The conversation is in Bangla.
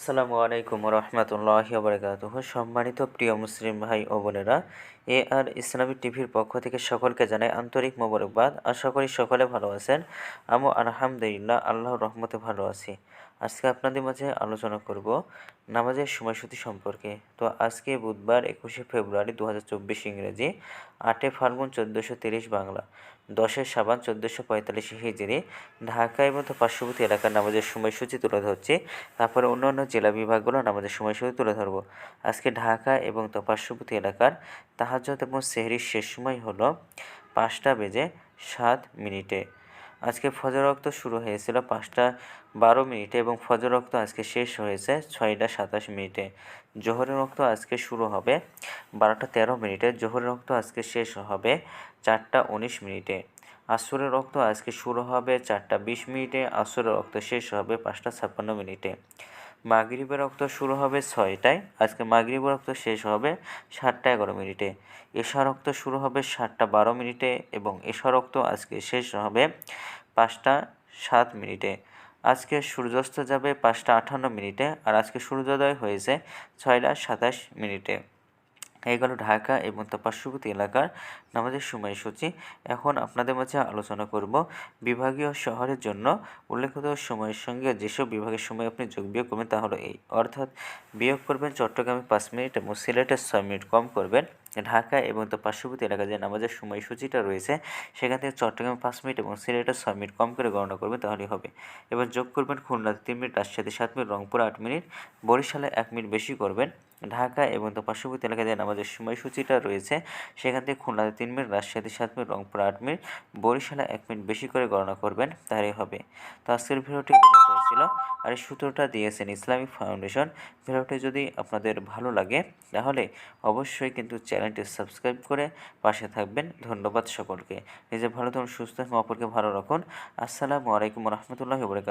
আসসালামু আলাইকুম রহমতুল্লাহি বারাকাতুহু। সম্মানিত প্রিয় মুসলিম ভাই ও বোনেরা, আর ইসলামী টিভির পক্ষ থেকে সকলকে জানাই আন্তরিক মোবারকবাদ। আশা করি সকলে ভালো আছেন। আমি আলহামদুলিল্লাহ আল্লাহর রহমতে ভালো আছি। আজকে আপনাদের মাঝে আলোচনা করব নামাজের সময়সূচি সম্পর্কে। তো আজকে বুধবার 21শে ফেব্রুয়ারি 2024 ইংরেজি, 8 ফাল্গুন 1430 বাংলা, 10 শাবান 1445 হিজরি, ঢাকা এবং তার পার্শ্ববর্তী এলাকার নামাজের সময়সূচি তুলে ধরছি। তারপরে অন্যান্য জেলা বিভাগগুলোর নামাজের সময়সূচি তুলে ধরব। আজকে ঢাকা এবং তার পার্শ্ববর্তী এলাকার তাহাজ্জুদ এবং সেহরির শেষ সময় হলো 5:07। আজকে ফজর ওয়াক্ত শুরু হয়েছিল 5:12 এবং ফজর ওয়াক্ত আজকে শেষ হয়েছে 6:27। জোহরের ওয়াক্ত আজকে শুরু হবে 12:13। জোহরের ওয়াক্ত আজকে শেষ হবে 4:19। আসরের রক্ত আজকে শুরু হবে 4:20। আসরের রক্ত শেষ হবে 5:56। মাগরিবের রক্ত শুরু হবে 6টায়, আজকে মাগরিবের রক্ত শেষ হবে 7:11। এশা রক্ত শুরু হবে 7:12 এবং এশা রক্ত আজকে শেষ হবে 5:07। আজকে সূর্যাস্ত যাবে 5:58 আর আজকে সূর্যোদয় হয়েছে 6:27। এই গেল ঢাকা এবং তার পার্শ্ববর্তী এলাকার নামাজের সময়সূচি। এখন আপনাদের মাঝে আলোচনা করব বিভাগীয় শহরের জন্য উল্লেখিত সময়ের সঙ্গে যেসব বিভাগের সময় আপনি যোগ বিয়োগ করবেন তা হলো এই, অর্থাৎ বিয়োগ করবেন চট্টগ্রামে 5 মিনিট এবং সিলেটে 6 মিনিট কম করবেন। ঢাকা এবং তার পার্শ্ববর্তী এলাকায় যে নামাজের সময়সূচিটা রয়েছে সেখান থেকে চট্টগ্রামে 5 মিনিট এবং সিলেটে 6 মিনিট কম করে গণনা করবেন, তাহলেই হবে। এবার যোগ করবেন খুলনাতে 3 মিনিট, রাজশাহীতে 7 মিনিট, রংপুরে 8 মিনিট, বরিশালে 1 মিনিট বেশি করবেন। ঢাকা এবং তার পার্শ্ববর্তী এলাকায় যে নামাজের সময়সূচিটা রয়েছে সেখান থেকে খুলনাতে 3 মিনিট, রাজশাহীতে 7 মিনিট, রংপুরে 8 মিনিট, বরিশালে 1 মিনিট বেশি করে গণনা করবেন, তাহলেই হবে। তো আজকের ভিডিওটি পর্যন্ত হয়েছিল আর এই সূত্রটা দিয়েছেন ইসলামিক ফাউন্ডেশন। ভিডিওটি যদি আপনাদের ভালো লাগে তাহলে অবশ্যই কিন্তু চ্যানেলটি সাবস্ক্রাইব করে পাশে থাকবেন। ধন্যবাদ সকলকে। নিজে ভালো থাকুন, সুস্থ এবং অপরকে ভালো রাখুন। আসসালামু আলাইকুম রহমতুল্লাহি ওয়া বারাকাতুহু।